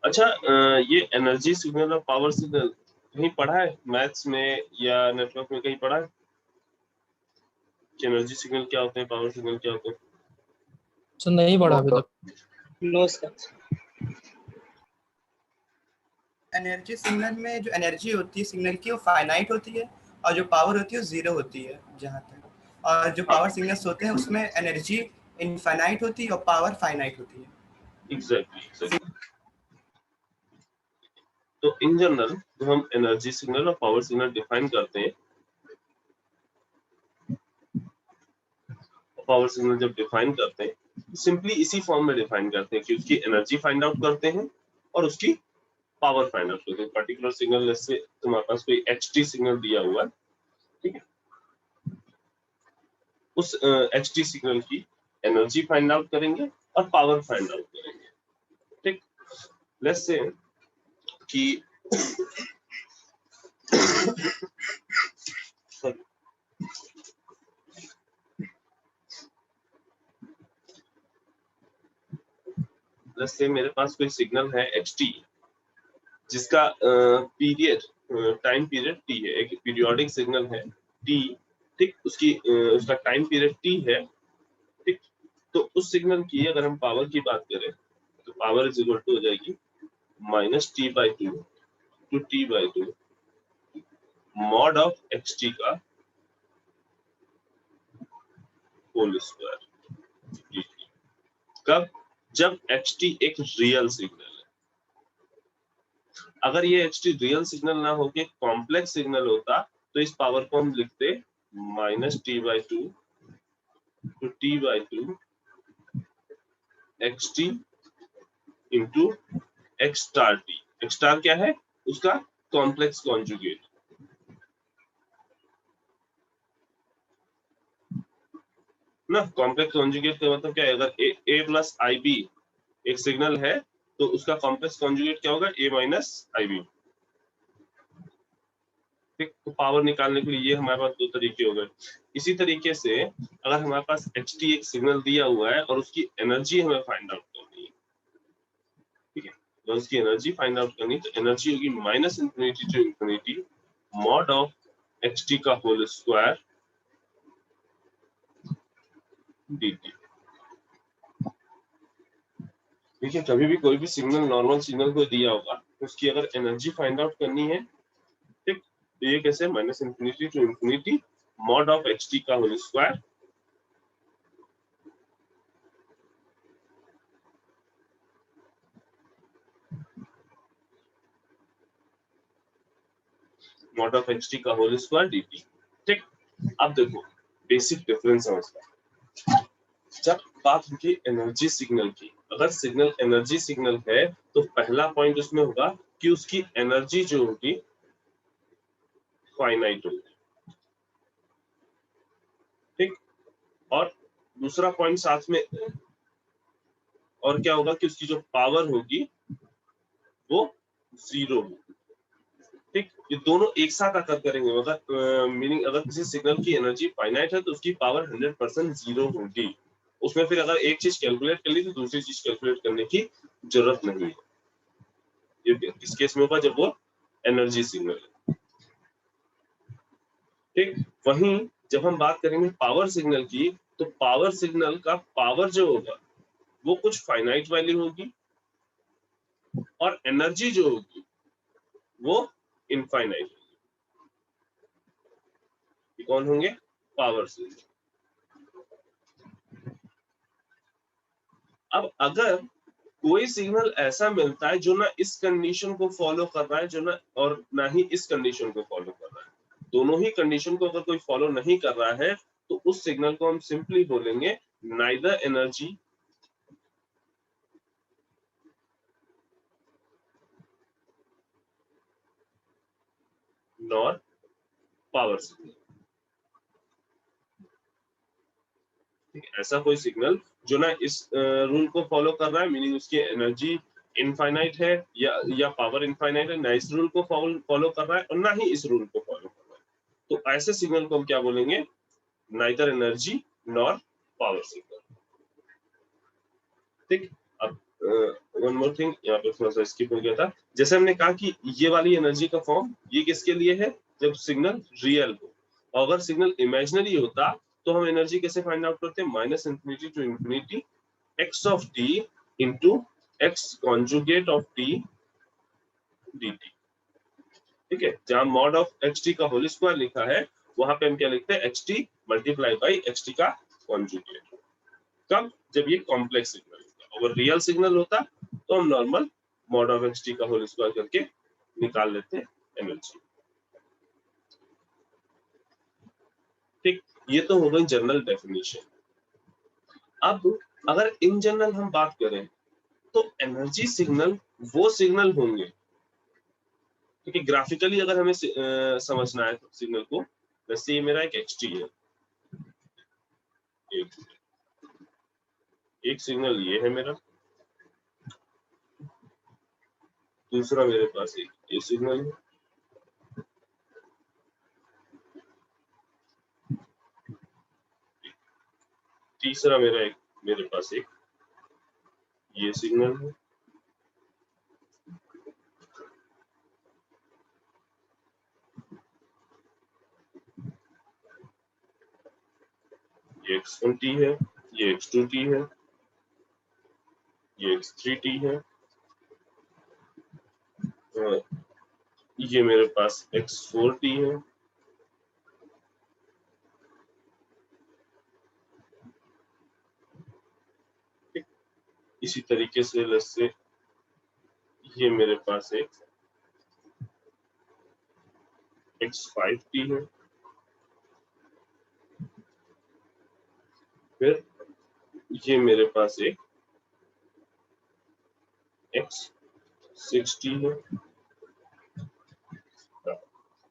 अच्छा, ये energy signal और पावर सिग्नल कहीं पढ़ा है मैथ्स में या नेटवर्क में, कहीं पढ़ा है कि एनर्जी सिग्नल क्या होते हैं, पावर सिग्नल क्या होते हैं? सर नहीं पढ़ा अभी तक। No sir. एनर्जी सिग्नल में जो एनर्जी होती है सिग्नल की वो फाइनाइट होती है और जो पावर होती है वो जीरो होती है जहाँ तक। और जो पावर सिग्नल्स होते हैं उसमें एनर्जी इनफाइनाइट होती है और पावर फाइनाइट होती है। एग्जैक्टली। तो इन जनरल जो हम एनर्जी सिग्नल और पावर सिग्नल डिफाइन करते हैं, पावर सिग्नल जब डिफाइन करते हैं सिंपली इसी फॉर्म में डिफाइन करते हैं कि उसकी एनर्जी फाइंड आउट करते हैं और उसकी पावर फाइंड आउट करते हैं। पर्टिकुलर सिग्नल जैसे तुम्हारे पास कोई ht सिग्नल दिया हुआ है, ठीक है, उस ht सिग्नल की एनर्जी फाइंड आउट करेंगे और पावर फाइंड आउट करेंगे। ठीक, लेट्स से कि लेट्स से मेरे पास कोई सिग्नल है ht जिसका पीरियड टाइम पीरियड t है, एक पीरियोडिक सिग्नल है t, ठीक, उसका टाइम पीरियड t है, ठीक। तो उस सिग्नल की अगर हम पावर की बात करें तो पावर इज इक्वल टू हो जाएगी -t/2 to t/2 mod of xt का होल स्क्वायर। कब? जब xt एक रियल सिग्नल है। अगर ये ht रियल सिग्नल ना होके कॉम्प्लेक्स सिग्नल होता तो इस पावर को हम लिखते -t/2 to t/2 xt into x star t। x star क्या है? उसका कॉम्प्लेक्स कॉन्जुगेट। ना कॉम्प्लेक्स कॉन्जुगेट का मतलब क्या है? अगर a प्लस ib एक सिग्नल है तो उसका कॉम्प्लेक्स कॉन्जुगेट क्या होगा? a minus ib। ठीक, तो पावर निकालने के लिए ये हमारे पास दो तरीके हो गए। इसी तरीके से अगर हमारे पास ht एक सिग्नल दिया हुआ है और उसकी एनर्जी हमें फाइंड आउट करनी है, ठीक है, तो उसकी एनर्जी फाइंड आउट करनी तो एनर्जी होगी -infinity to infinity mod of ht का होल स्क्वायर dt। ठीक है, कभी भी कोई भी सिग्नल नॉर्मल सिग्नल को दिया होगा उसकी अगर एनर्जी फाइंड आउट करनी है, ठीक, तो ये कैसे? -Infinity to infinity mod of ht का whole square mod of ht का होल स्क्वायर dt। ठीक, अब देखो बेसिक डिफरेंस समझना। जब बात होगी एनर्जी सिग्नल की, अगर सिग्नल एनर्जी सिग्नल है तो पहला पॉइंट उसमें होगा कि उसकी एनर्जी जो होगी फाइनाइट होगी, ठीक, और दूसरा पॉइंट साथ में और क्या होगा कि उसकी जो पावर होगी वो जीरो होगी। ठीक, ये दोनों एक साथ आकर करेंगे, मतलब मीनिंग अगर किसी सिग्नल की एनर्जी फाइनाइट है तो उसकी पावर 100% जीरो होगी। उसमें फिर अगर एक चीज कैलकुलेट कर ली तो दूसरी चीज कैलकुलेट करने की जरूरत नहीं है। ये किस केस में होगा? जब वो एनर्जी सिग्नल है। ठीक, वहीं जब हम बात करेंगे पावर सिग्नल की तो पावर सिग्नल का पावर जो होगा वो कुछ फाइनाइट वैल्यू होगी और एनर्जी जो होगी वो इनफाइनाइट होगी। कौन होंगे? Power signal. अब अगर कोई सिग्नल ऐसा मिलता है जो ना इस कंडीशन को फॉलो कर रहा है जो ना और ना ही इस कंडीशन को फॉलो कर रहा है, दोनों ही कंडीशन को अगर कोई फॉलो नहीं कर रहा है तो उस सिग्नल को हम सिंपली बोलेंगे neither energy nor power signal. ऐसा कोई सिग्नल जो ना इस रूल को फॉलो कर रहा है, मीनिंग उसकी एनर्जी इनफाइनाइट है या पावर इनफाइनाइट है, ना इस रूल को फॉलो कर रहा है और ना ही इस रूल को फॉलो कर रहा है, तो ऐसे सिग्नल को हम क्या बोलेंगे? Neither energy nor power signal. ठीक, अब वन मोर थिंग, यहाँ पे थोड़ा सा स्किप हो गया था। जैसे हमने कहा कि ये वाली एनर्जी का फॉर्म ये किसके लिए है, जब सिग्नल रियल हो। और अगर सिग्नल इमेजिनरी होता तो हम एनर्जी कैसे फाइंड आउट करते हैं, minus infinity to infinity x of t into x conjugate of t dt। ठीक है, जहां मॉड ऑफ एक्स टी का होल स्क्वायर लिखा है वहां पे हम क्या लिखते हैं, x t multiply by x t का कॉन्जुगेट। कब, जब ये कॉम्प्लेक्स सिग्नल होता। अगर रियल सिग्नल होता तो हम normal mod of x t का होल स्क्वायर करके निकाल लेते हैं एनर्जी। ठीक, ये तो हो गई जनरल डेफिनेशन। अब अगर इन जनरल हम बात करें तो एनर्जी सिग्नल वो सिग्नल होंगे, क्योंकि ग्राफिकली अगर हमें समझना है सिग्नल को, वैसे ये मेरा एक एक्सटी है, एक सिग्नल ये है मेरा, दूसरा मेरे पास एक ये सिग्नल है, तीसरा मेरे पास एक ये सिग्नल है, ये x1t है, ये x2t है, ये x3t है, ये मेरे पास x4t है, इसी तरीके से जैसे ये मेरे पास एक x5t है, फिर ये मेरे पास एक x6t है।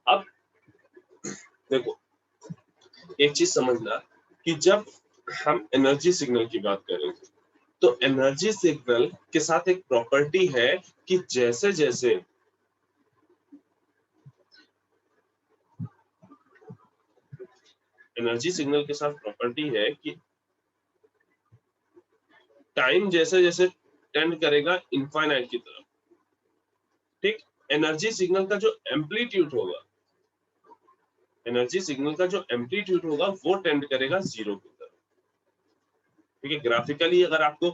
अब देखो एक चीज समझना कि जब हम एनर्जी सिग्नल की बात करेंगे तो एनर्जी सिग्नल के साथ एक प्रॉपर्टी है कि जैसे जैसे एनर्जी सिग्नल के साथ प्रॉपर्टी है कि टाइम जैसे जैसे टेंड करेगा इनफाइनाइट की तरफ, ठीक, एनर्जी सिग्नल का जो एम्पलीट्यूड होगा, एनर्जी सिग्नल का जो एम्पलीट्यूड होगा वो टेंड करेगा जीरो की तरफ। ठीक है, ग्राफिकली अगर आपको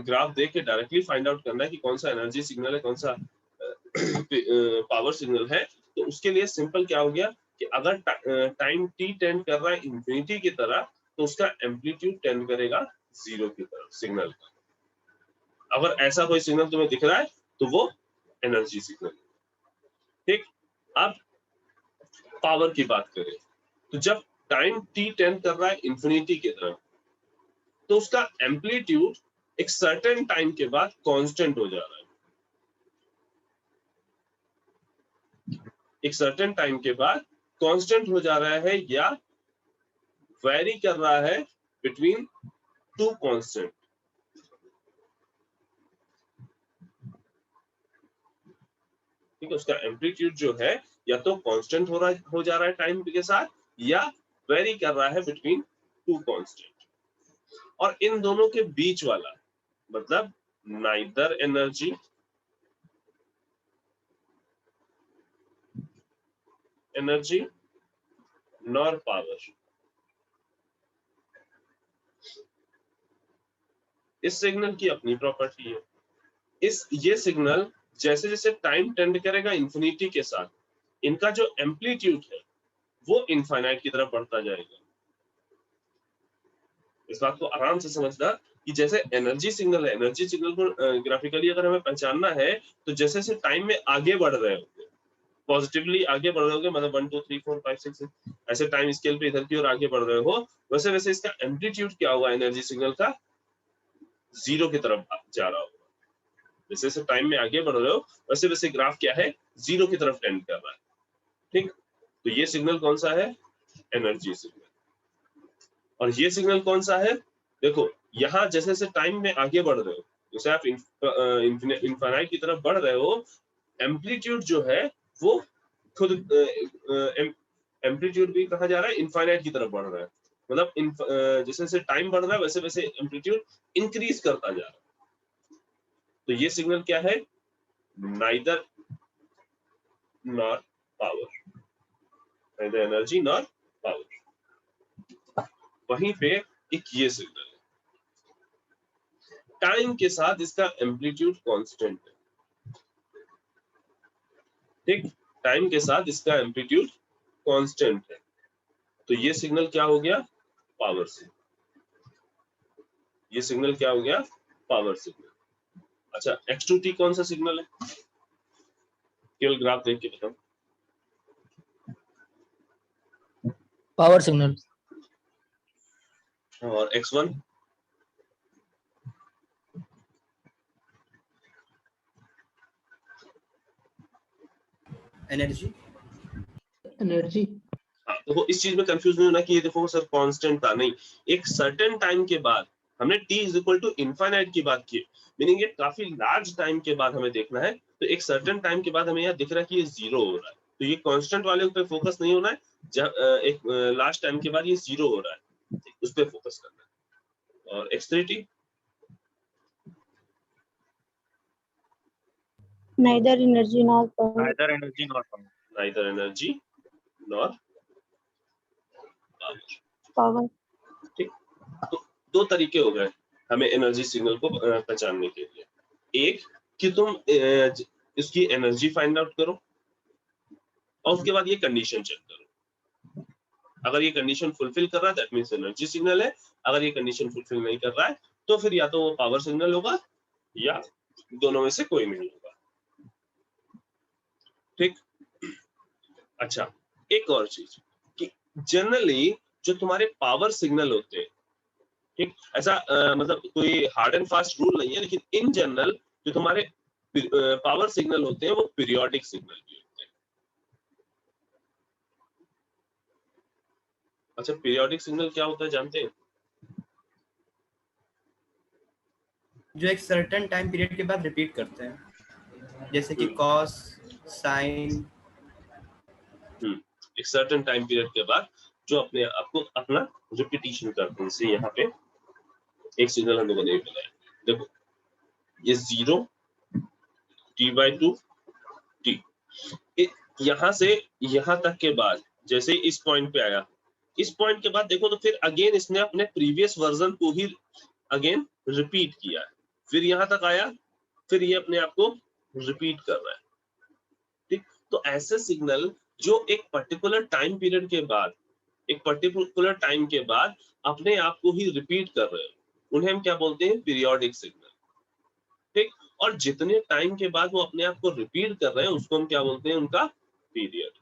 ग्राफ देख के डायरेक्टली फाइंड आउट करना है कि कौन सा एनर्जी सिग्नल है, कौन सा पावर सिग्नल है, तो उसके लिए सिंपल क्या हो गया कि अगर टाइम टी टेंड कर रहा है इंफिनिटी की तरह तो उसका एम्पलीट्यूड टेंड करेगा जीरो की तरफ सिग्नल का। अगर ऐसा कोई सिग्नल तुम्हें दिख रहा है तो वो एनर्जी सिग्नल। ठीक, अब पावर की बात करें तो जब टाइम टी टेंड कर रहा है इंफिनिटी की तरफ तो उसका एम्पलीट्यूड एक सर्टेन टाइम के बाद कांस्टेंट हो जा रहा है, एक सर्टेन टाइम के बाद कांस्टेंट हो जा रहा है या वेरी कर रहा है बिटवीन टू कांस्टेंट। ठीक है, उसका एम्पलीट्यूड जो है या तो कांस्टेंट हो जा रहा है टाइम के साथ या वेरी कर रहा है बिटवीन टू कांस्टेंट। और इन दोनों के बीच वाला मतलब नाइदर एनर्जी नॉर पावर। इस सिग्नल की अपनी प्रॉपर्टी है, ये सिग्नल जैसे जैसे टाइम टेंड करेगा इंफिनिटी के साथ इनका जो एम्पलीट्यूड है वो इनफाइनाइट की तरफ बढ़ता जाएगा। इस बात को आराम से समझना कि जैसे एनर्जी सिग्नल है, एनर्जी सिग्नल को ग्राफिकली अगर हमें पहचानना है तो जैसे जैसे टाइम में आगे बढ़ रहे होंगे, पॉजिटिवली आगे बढ़ रहे होंगे, मतलब 1 2 3 4 5 6 ऐसे टाइम स्केल पे इधर की ओर आगे बढ़ रहे हो, वैसे वैसे इसका एम्पलीट्यूड क्या होगा एनर्जी सिग्नल का, जीरो की तरफ जा रहा होगा। जैसे जैसे टाइम में आगे बढ़ रहे हो वैसे वैसे ग्राफ क्या है, जीरो की तरफ टेंड कर रहा है। ठीक, तो ये सिग्नल कौन सा है, एनर्जी सिग्नल। और ये सिग्नल कौन सा है, देखो यहाँ जैसे जैसे टाइम में आगे बढ़ रहे हो, जैसे आप इनफाइनाइट की तरफ बढ़ रहे हो, एम्पलीट्यूड जो है वो खुद एम्पलीट्यूड भी कहा जा रहा है इनफाइनाइट की तरफ बढ़ रहा है, मतलब जैसे जैसे टाइम बढ़ रहा है वैसे वैसे एम्पलीट्यूड इंक्रीज करता जा रहा है। तो ये सिग्नल क्या है? Neither nor power, neither energy nor power. वहीं पे एक ये सिग्नल है, टाइम के साथ इसका एम्पलीट्यूड कांस्टेंट है, ठीक, टाइम के साथ इसका एम्पलीट्यूड कांस्टेंट है, तो ये सिग्नल क्या हो गया? Power signal. ये सिग्नल क्या हो गया? Power signal. अच्छा, x2t कौन सा सिग्नल है? केवल ग्राफ देख के बताओ। Power signal. और x1? एनर्जी। एनर्जी। हाँ, तो इस चीज में कंफ्यूज नहीं होना कि ये देखो सर कांस्टेंट था, नहीं, एक सर्टेन टाइम के बाद हमने t is equal to infinite की बात की, मीनिंग ये काफी लार्ज टाइम के बाद हमें देखना है, तो एक सर्टेन टाइम के बाद हमें यहाँ दिख रहा है कि ये जीरो हो रहा है, तो ये कांस्टेंट वाले पे फोकस नहीं होना है, जब एक लास्ट टाइम के बाद ये जीरो हो रहा है उस पर फोकस करना है। और x3t? neither energy nor power. neither energy nor power. Neither energy nor power. Power. ठीक, तो दो तरीके हो गए हमें एनर्जी सिग्नल को पहचानने के लिए। एक कि तुम इसकी एनर्जी फाइंड आउट करो और उसके बाद ये कंडीशन चेक करो, अगर ये कंडीशन फुलफिल कर रहा है दैट मींस एनर्जी सिग्नल है, अगर ये कंडीशन फुलफिल नहीं कर रहा है तो फिर या तो वो पावर सिग्नल होगा या दोनों में से कोई नहीं होगा। ठीक, अच्छा, एक और चीज कि जनरली जो तुम्हारे पावर सिग्नल होते हैं, ठीक, ऐसा मतलब कोई हार्ड एंड फास्ट रूल नहीं है, लेकिन इन जनरल जो तुम्हारे पावर सिग्नल होते हैं वो पीरियोडिक सिग्नल भी होते हैं। अच्छा, पीरियोडिक सिग्नल क्या होता है जानते हैं? जो एक सर्टेन टाइम पीरियड के बाद रिपीट करते हैं, जैसे कि कॉस, साइन। एक सर्टेन टाइम पीरियड के बाद जो अपने आपको अपना रिपीटिशन करते हैं। जैसे यहाँ पे एक सिग्नल हम लोगों ने बनाया, देखो ये 0 t/2 t, यहाँ से यहाँ तक के बाद जैसे इस पॉइंट पे आया, इस पॉइंट के बाद देखो तो फिर अगेन इसने अपने प्रीवियस वर्जन को ही अगेन रिपीट किया, फिर यहाँ तक आया, फिर ये अपने आप को रिपीट कर रहा है। ठीक, तो ऐसे सिग्नल जो एक पर्टिकुलर टाइम पीरियड के बाद, एक पर्टिकुलर टाइम के बाद अपने आप को ही रिपीट कर रहे हैं, उन्हें हम क्या बोलते हैं? Periodic signal. ठीक, और जितने टाइम के बाद वो अपने आप को रिपीट कर रहे हैं उसको हम क्या बोलते हैं? उनका पीरियड।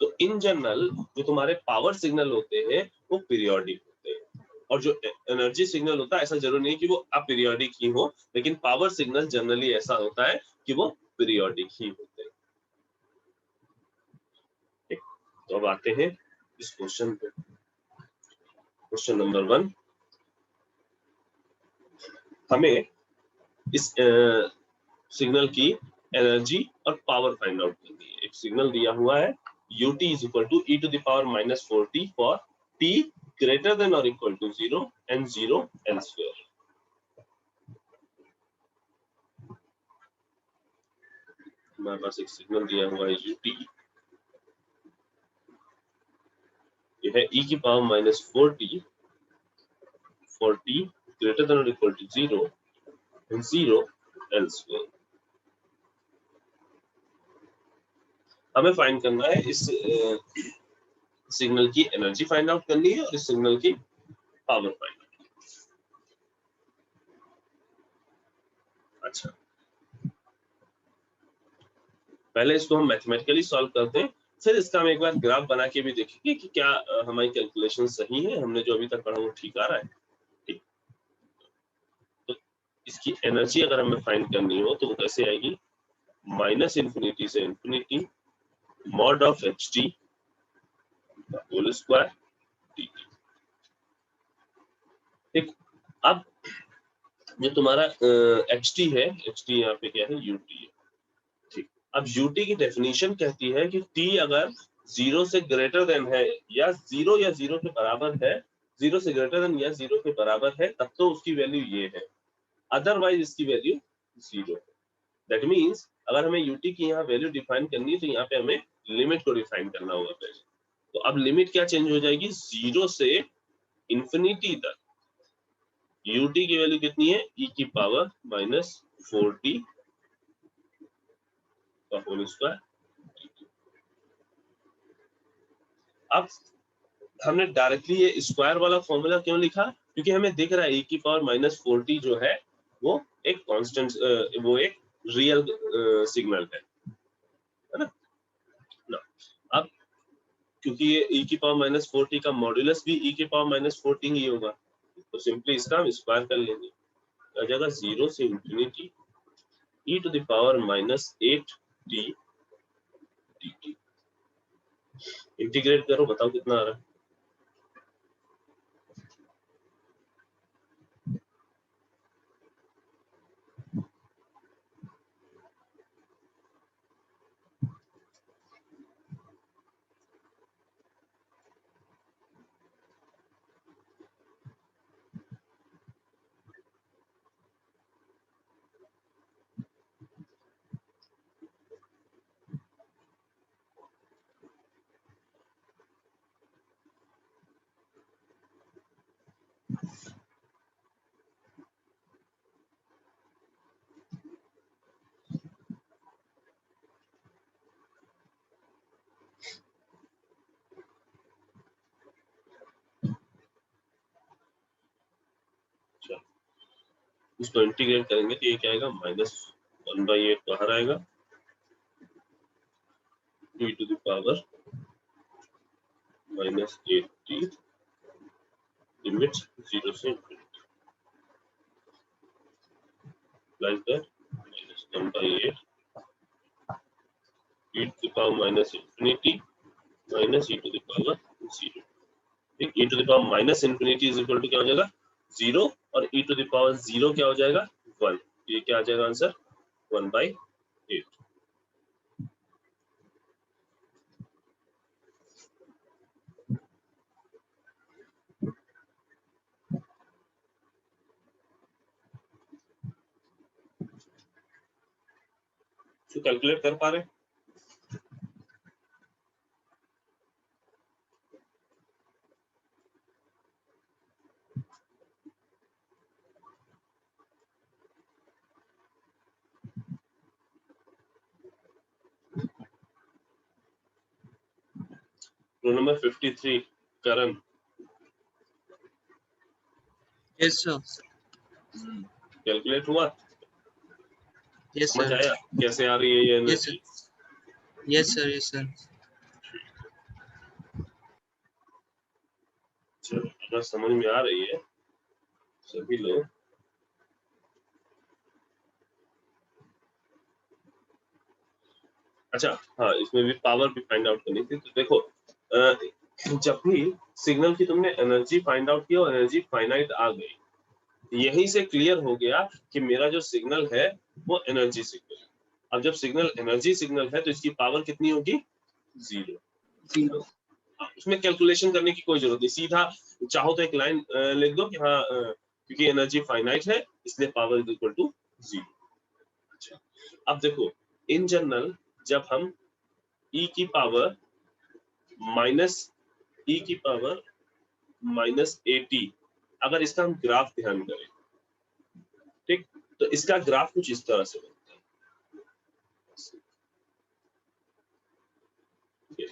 तो इन जनरल जो तुम्हारे पावर सिग्नल होते हैं वो पीरियोडिक होते हैं, और जो एनर्जी सिग्नल होता है ऐसा जरूरी नहीं कि वो अपीरियोडिक ही हो, लेकिन पावर सिग्नल जनरली ऐसा होता है कि वो पीरियोडिक ही होते हैं। ठीक, तो अब आते हैं इस क्वेश्चन पे। क्वेश्चन नंबर 1, हमें इस सिग्नल की एनर्जी और पावर फाइंड आउट करनी है। एक सिग्नल दिया हुआ है ut is equal to e to the power minus 4t for t greater than or equal to 0 and 0 elsewhere। हमारे पास एक सिग्नल दिया हुआ है ut, ये है e की power minus 4t for t greater than or equal to 0 and 0 elsewhere। हमें find करना है इस सिग्नल की एनर्जी फाइंड आउट करनी है और इस सिग्नल की पावर फाइंड आउट करनी है। अच्छा, पहले इसको हम मैथमेटिकली सॉल्व करते हैं, फिर इसका हम एक बार ग्राफ बना के भी देखेंगे कि क्या हमारी कैलकुलेशन सही है, हमने जो अभी तक पढ़ा वो ठीक आ रहा है। ठीक, तो इसकी एनर्जी अगर हमें फाइंड करनी हो तो वो कैसे आएगी? माइनस इन्फिनिटी से infinity mod of ht whole square dt। ठीक, अब जो तुम्हारा ht है, ht यहाँ पे क्या है? ut है। ठीक, अब ut की डेफिनेशन कहती है कि t अगर 0 से ग्रेटर देन है या 0 या 0 के बराबर है, 0 से ग्रेटर देन या 0 के बराबर है, तब तो उसकी वैल्यू ये है, अदरवाइज इसकी वैल्यू 0। दैट मींस अगर हमें ut की यहाँ वैल्यू डिफाइन करनी है तो यहाँ पे हमें लिमिट को डिफाइन करना होगा पहले। तो अब लिमिट क्या चेंज हो जाएगी, 0 से इंफिनिटी तक ut की वैल्यू कितनी है, e की पावर माइनस 4t का होल स्क्वायर। अब हमने डायरेक्टली ये स्क्वायर वाला फॉर्मूला क्यों लिखा, क्योंकि हमें दिख रहा है e की पावर माइनस 4t जो है वो एक कांस्टेंट, वो एक रियल सिग्नल है ना। अब क्योंकि ये e की पावर माइनस 4t का मॉड्यूलस भी e की पावर माइनस 4t ही होगा, तो सिंपली इसका हम स्क्वायर कर लेंगे। आ जाएगा 0 से infinity e to the power minus 8t dt। Integrate करो, बताओ कितना आ रहा है। इसको इंटीग्रेट करेंगे तो ये क्या आएगा, माइनस 1/8 बाहर आएगा, e to the power minus 8t लिमिट 0 से infinity like that, minus 1/8 e to the power minus infinity minus e to the power 0। ठीक, e to the power minus infinity is equal to क्या हो जाएगा 0 और e to the power 0 क्या हो जाएगा 1। ये क्या आ जाएगा आंसर 1/8। तो कैलकुलेट कर पा रहे हैं? Roll number 53 Karan. Yes sir. Calculate हुआ, यस समझ सर। आया कैसे आ रही है ये yes energy? Sir. Yes sir. Yes sir. चलो अगर समझ में आ रही है सभी लोग, अच्छा हाँ इसमें भी पावर भी फाइंड आउट करनी थी। तो देखो जब भी सिग्नल की तुमने एनर्जी फाइंड आउट किया और एनर्जी फाइनाइट आ गई, यहीं से क्लियर हो गया कि मेरा जो सिग्नल है वो एनर्जी सिग्नल है। अब जब सिग्नल एनर्जी सिग्नल है तो इसकी पावर कितनी होगी 0। उसमें कैलकुलेशन करने की कोई जरूरत नहीं, सीधा चाहो तो एक लाइन लिख दो कि हाँ क्योंकि एनर्जी फाइनाइट है इसलिए पावर इज इक्वल टू 0। अच्छा अब देखो इन जनरल जब हम e की पावर माइनस e की पावर माइनस 80 अगर इसका हम ग्राफ ध्यान करें, ठीक, तो इसका ग्राफ कुछ इस तरह से बनता है,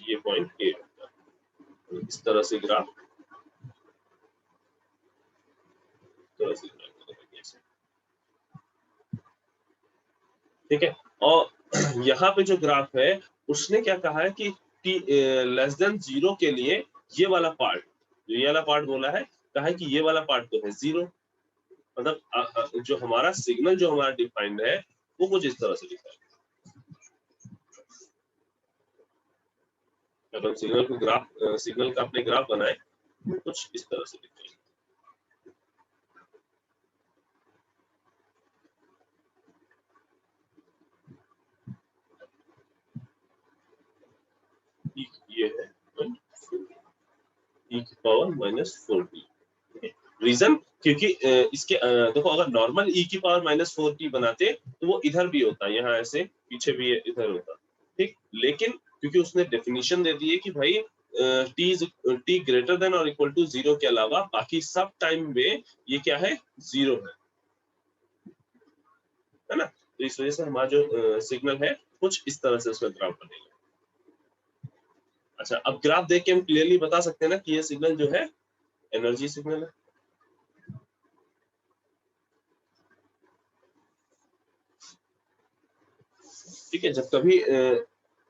ये पॉइंट ए होता है, इस तरह से ग्राफ, ठीक है। और यहाँ पे जो ग्राफ है उसने क्या कहा है कि t लेस देन 0 के लिए ये वाला पार्ट, ये वाला पार्ट बोला है, कहा है कि ये वाला पार्ट तो है 0, मतलब जो हमारा सिग्नल जो हमारा डिफाइंड है वो कुछ इस तरह से दिखा है। अगर सिग्नल को ग्राफ सिग्नल का अपने ग्राफ बनाए कुछ इस तरह से दिखा है। ये है e की पावर माइनस 4t। रीजन क्योंकि इसके देखो अगर नॉर्मल e की पावर -4t बनाते तो वो इधर भी होता, यहाँ ऐसे पीछे भी इधर होता, ठीक। लेकिन क्योंकि उसने डेफिनेशन दे दी है कि भाई t ग्रेटर देन और इक्वल टू 0 के अलावा बाकी सब टाइम में ये क्या है, 0 है ना। तो इस वजह से हमारा जो सिग्नल है कुछ इस तरह से उसका ग्राफ बनेगा। अच्छा, अब ग्राफ देख के हम क्लियरली बता सकते हैं ना कि ये सिग्नल जो है एनर्जी सिग्नल है। ठीक है, जब कभी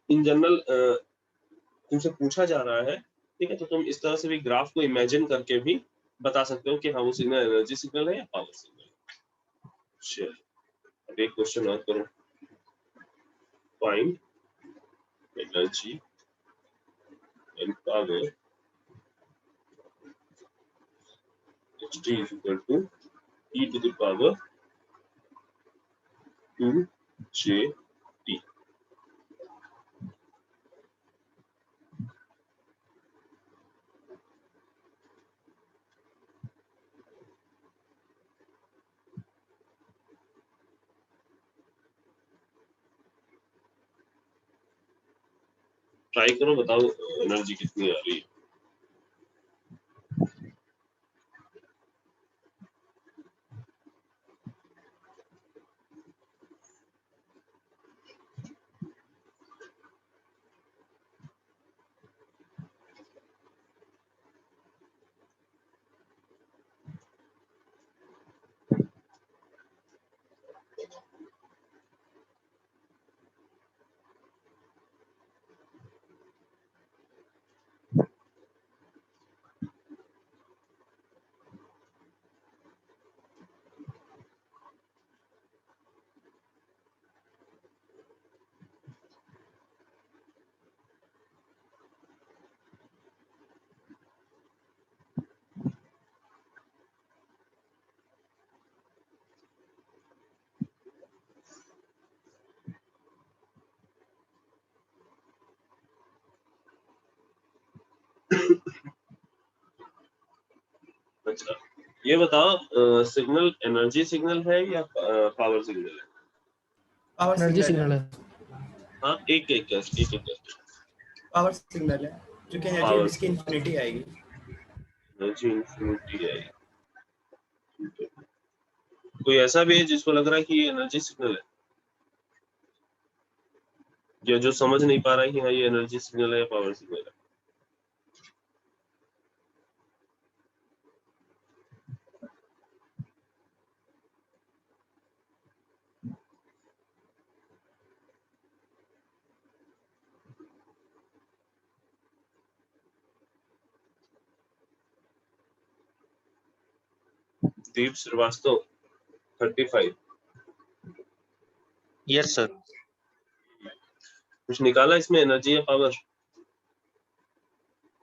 इन जनरल तुमसे पूछा जा रहा है, ठीक है, तो तुम इस तरह से भी ग्राफ को इमेजिन करके भी बता सकते हो कि हाँ वो सिग्नल एनर्जी सिग्नल है या पावर सिग्नल है। चलो अब एक क्वेश्चन और करो, find energy and power Ht is equal to e to the power 2j t। Try करो, बताओ एनर्जी कितनी आ रही है। अच्छा, ये बताओ सिग्नल एनर्जी सिग्नल है या पावर सिग्नल है? पावर एनर्जी सिग्नल सिग्नल है। है। हाँ, एक एक टेस्ट, एक एक टेस्ट। पावर सिग्नल है, क्योंकि एनर्जी पावर इसकी इंफिनिटी आएगी। एनर्जी इंफिनिटी है। कोई ऐसा भी है जिसको लग रहा है कि ये एनर्जी सिग्नल है, या जो समझ नहीं पा रहा है कि हाँ ये एनर्जी सिग्नल है या पावर सिग्नल है? दीप श्रीवास्तव 35। Yes sir. कुछ निकाला इसमें एनर्जी या power?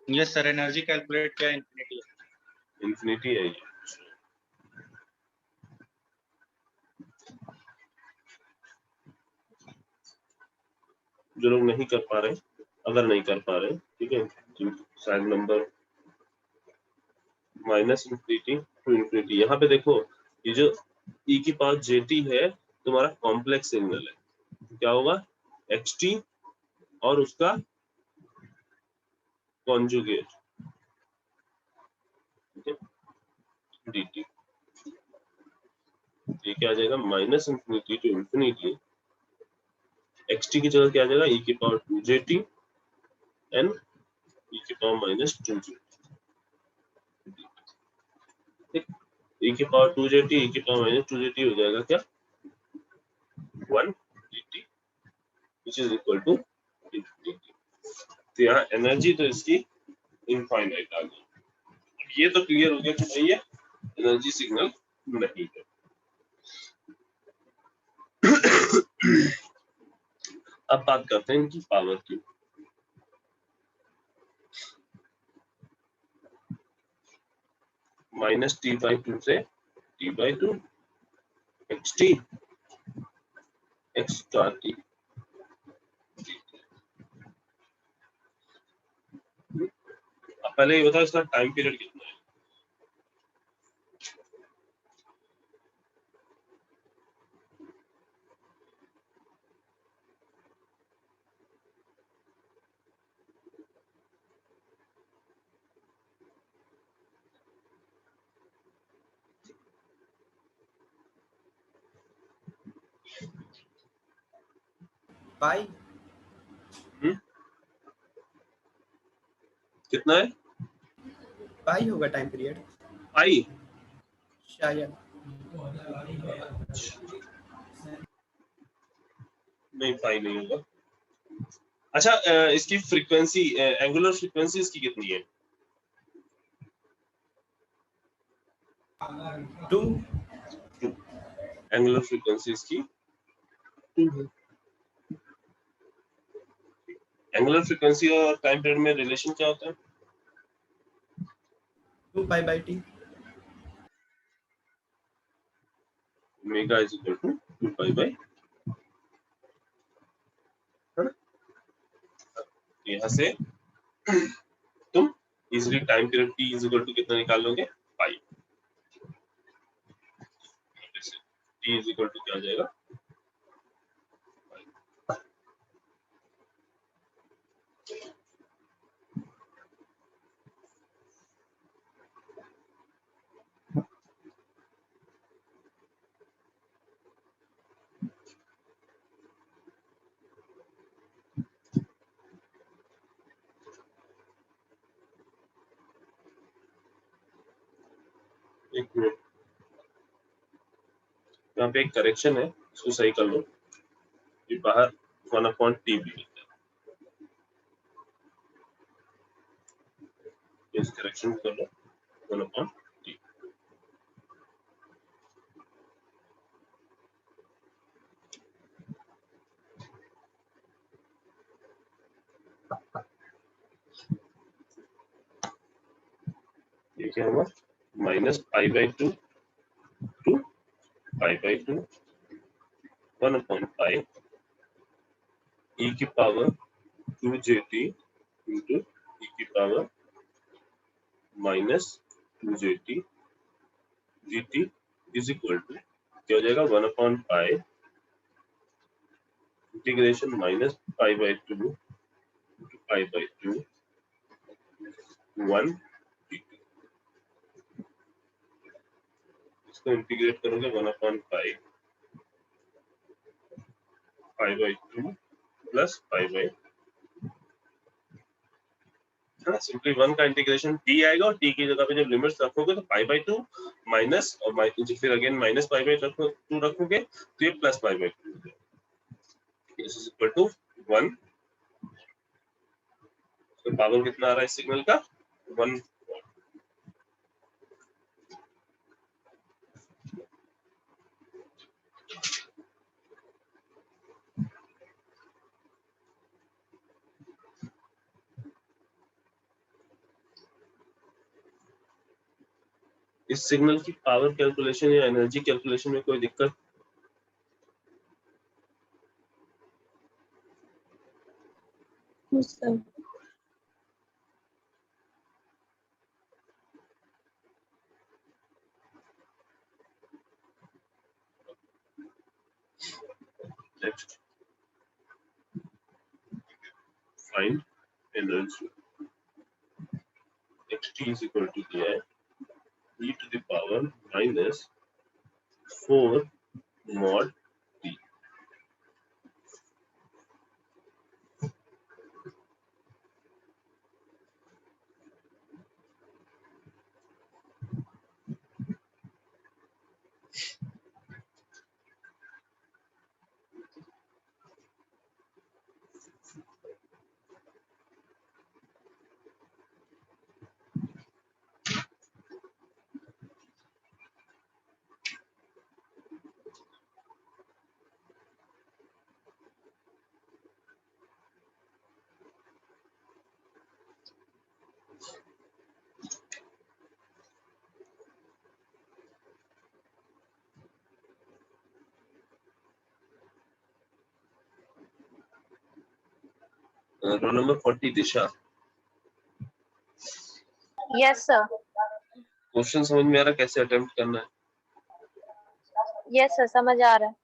Yes sir, energy calculate किया, इंफिनिटी है। इंफिनिटी है ये। जो लोग नहीं कर पा रहे, अगर नहीं कर पा रहे, ठीक है, शायद नंबर -इंफिनिटी टू इंफिनिटी, यहाँ पे देखो ये जो e की पावर jt है तुम्हारा कॉम्प्लेक्स सिग्नल है, क्या होगा, xt और उसका कॉन्जुगेट, ठीक है, dt। ये क्या आ जाएगा, -इंफिनिटी टू इंफिनिटी, xt की जगह क्या आ जाएगा, e की पावर 2jt n e की पावर -2j, ठीक। e की पावर 2jt e की पावर -2jt हो जाएगा क्या, 1 dt which is equal to infinity। तो यहाँ एनर्जी तो इसकी इनफाइनाइट आ गई। ये तो क्लियर हो गया कि भाई ये एनर्जी सिग्नल नहीं है। अब बात करते हैं इनकी पावर की। -t/2 से t/2 xt x star t। अब पहले ये बताओ इसका टाइम पीरियड कितना है? पाई कितना है? पाई होगा टाइम पीरियड पाई? शायद। नहीं, पाई नहीं होगा। अच्छा, इसकी फ्रीक्वेंसी, एंगुलर फ्रीक्वेंसी इसकी कितनी है? 2 एंगुलर फ्रीक्वेंसी इसकी 2 है। एंगुलर फ्रीक्वेंसी और टाइम पीरियड में रिलेशन क्या होता है? 2 pi by T. Omega is equal to 2 pi by, यहाँ से तुम easily time period t is equal to कितना निकाल लोगे? Pi. t is equal to क्या आ जाएगा? एक मिनट, यहाँ पे एक करेक्शन है, इसको सही कर लो। ये बाहर 1/t भी लिखा है, इस करेक्शन को कर लो 1/t। ये क्या होगा? Minus pi by 2 two pi by 2 1/पाई e की पावर 2j_t इंटू e की power minus 2j_t dt is equal to क्या हो जाएगा? 1/पाई integration minus pi by 2 two pi by 2 1 dt। इसको इंटीग्रेट करोगे 1/पाई pi by 2 plus pi by, simply 1 का इंटीग्रेशन t आएगा और t की जगह पे जब लिमिट्स रखोगे तो पाई बाई 2 माइनस और फिर अगेन माइनस पाई बाई 2 रखोगे तो ये plus pi by 2 this is equal to 1। तो पावर कितना आ रहा है इस सिग्नल का? 1। इस सिग्नल की पावर कैलकुलेशन या एनर्जी कैलकुलेशन में कोई दिक्कत? Sir next, find energy. xt is equal to दिया है e to the power minus 4 mod t। Roll number 40 Disha, yes sir. Question समझ में आ रहा कैसे अटेम्प्ट करना है? यस सर, समझ आ रहा है।